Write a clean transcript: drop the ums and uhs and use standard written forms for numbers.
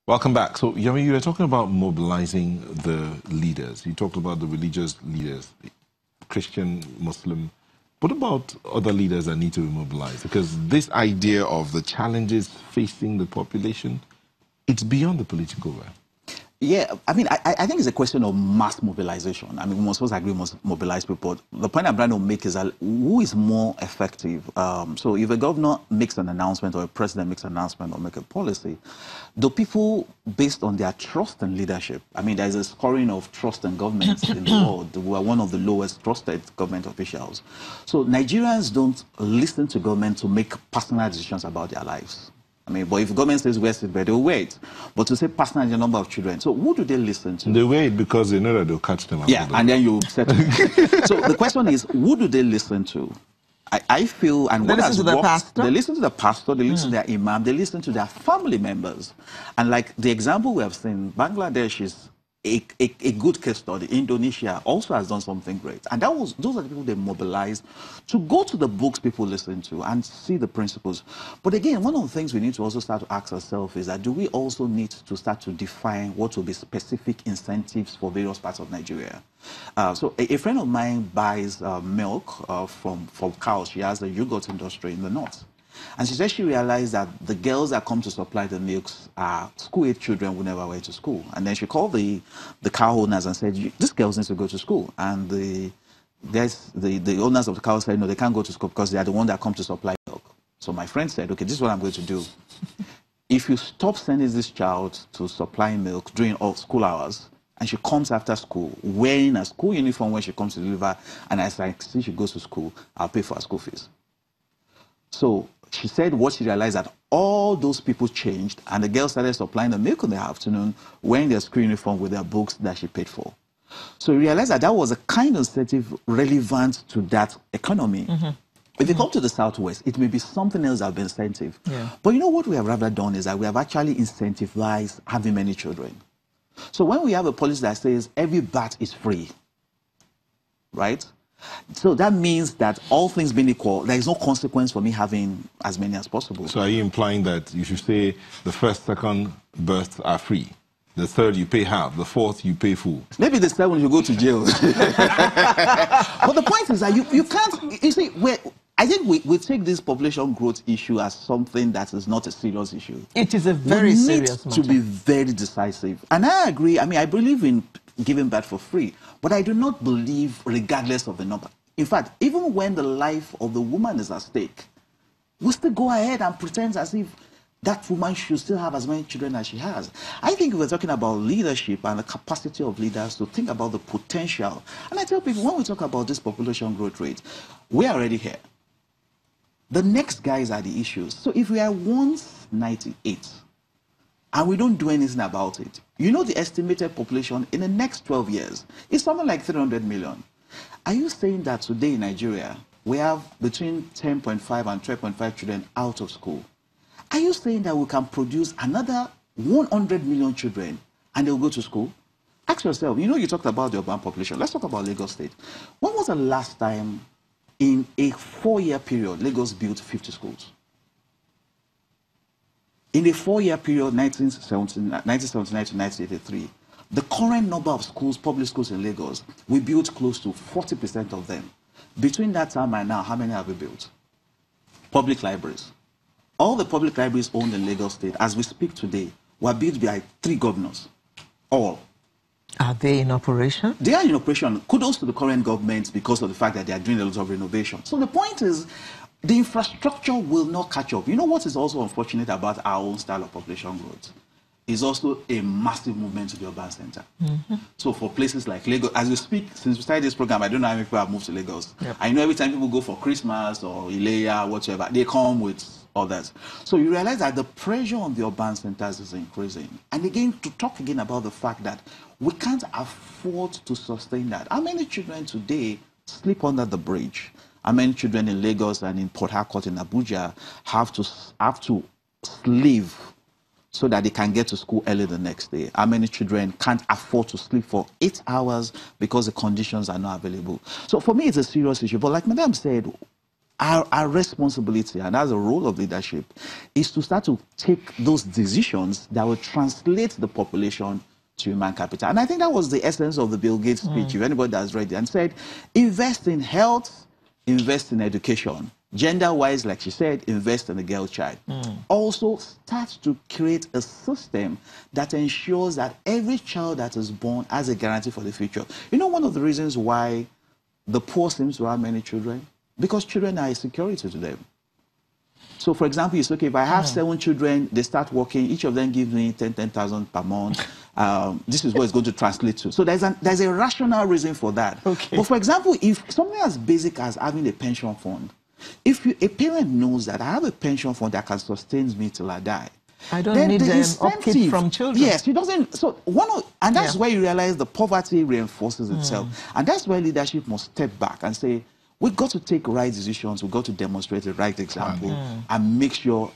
Welcome back. So, Yemi, you were talking about mobilizing the leaders. You talked about the religious leaders, Christian, Muslim. What about other leaders that need to be mobilized? Because this idea of the challenges facing the population, it's beyond the political realm. Yeah, I mean, I think it's a question of mass mobilization. I mean, we must agree, we must mobilize people. The point I'm trying to make is that who is more effective? So if a governor makes an announcement or a president makes an announcement or make a policy, the people, based on their trust in leadership, I mean, there's a scoring of trust in governments in the world. We are one of the lowest trusted government officials. So Nigerians don't listen to government to make personal decisions about their lives. I mean, but if the government says where's it, they'll wait. But to say personal the number of children, so who do they listen to? They wait because they know that they'll catch them. Yeah, and then you settle. So the question is, who do they listen to? I feel, and they listen to the pastor. They listen to the pastor. They listen to their imam. They listen to their family members. And like the example we have seen, Bangladesh is a good case study. Indonesia also has done something great. And those are the people they mobilized to go to the books people listen to and see the principles. But again, one of the things we need to also start to ask ourselves is that do we also need to start to define what will be specific incentives for various parts of Nigeria? So a friend of mine buys milk from cows. She has a yogurt industry in the north. And she said she realized that the girls that come to supply the milks are school-age children who never went to school. And then she called the cow owners and said, these girls need to go to school. And the owners of the cow said, no, they can't go to school because they are the ones that come to supply milk. So my friend said, okay, this is what I'm going to do. If you stop sending this child to supply milk during all school hours, and she comes after school wearing a school uniform when she comes to deliver, and as I see she goes to school, I'll pay for her school fees. So she said what she realized that all those people changed and the girls started supplying the milk in the afternoon wearing their school uniform with their books that she paid for. So we realized that that was a kind of incentive relevant to that economy. If you come to the Southwest, it may be something else that will be incentive. Yeah. But you know what we have rather done is that we have actually incentivized having many children. So when we have a policy that says every bat is free, right? So that means that all things being equal, there is no consequence for me having as many as possible. So are you implying that you should say the first, second births are free? The third, you pay half. The fourth, you pay full. Maybe the seventh, you go to jail. But the point is that you can't, you see, I think we take this population growth issue as something that is not a serious issue. It is a very serious matter. To be very decisive. And I agree, I mean, I believe in giving birth for free, but I do not believe regardless of the number. In fact, even when the life of the woman is at stake, we still go ahead and pretend as if that woman should still have as many children as she has. I think we're talking about leadership and the capacity of leaders to think about the potential. And I tell people, when we talk about this population growth rate, we're already here. The next guys are the issues. So if we are 198 and we don't do anything about it, you know the estimated population in the next 12 years is something like 300 million. Are you saying that today in Nigeria, we have between 10.5 and 12.5 children out of school? Are you saying that we can produce another 100 million children and they'll go to school? Ask yourself, you know you talked about the urban population. Let's talk about Lagos State. When was the last time in a 4-year period Lagos built 50 schools? In a 4-year period, 1979 to 1983, the current number of schools, public schools in Lagos, we built close to 40% of them. Between that time and now, how many have we built? Public libraries. All the public libraries owned in Lagos State, as we speak today, were built by 3 governors. All. Are they in operation? They are in operation. Kudos to the current government because of the fact that they are doing a lot of renovation. So the point is, the infrastructure will not catch up. You know what is also unfortunate about our own style of population growth? Is also a massive movement to the urban center. So for places like Lagos, as we speak, since we started this program, I don't know how many people have moved to Lagos. Yep. I know every time people go for Christmas or Ileya, whatever, they come with others. So you realize that the pressure on the urban centers is increasing. And again, to talk again about the fact that we can't afford to sustain that. How many children today sleep under the bridge? How many children in Lagos and in Port Harcourt and Abuja have to slave so that they can get to school early the next day? How many children can't afford to sleep for 8 hours because the conditions are not available? So for me, it's a serious issue. But like Madam said, our responsibility, and that's the role of leadership, is to start to take those decisions that will translate the population to human capital. And I think that was the essence of the Bill Gates speech, if anybody has read it, and said, invest in health, invest in education. Gender-wise, like she said, invest in the girl child. Also, start to create a system that ensures that every child that is born has a guarantee for the future. You know, one of the reasons why the poor seems to have many children? Because children are a security to them. So, for example, it's okay, if I have 7 children, they start working, each of them gives me 10,000 per month. This is what it's going to translate to. So there's a rational reason for that. Okay. But for example, if something as basic as having a pension fund, if a parent knows that I have a pension fund that can sustain me till I die, I don't need them upkeep from children. Yes, he doesn't. So and that's where you realize the poverty reinforces itself. And that's where leadership must step back and say, we've got to take right decisions. We've got to demonstrate the right example and make sure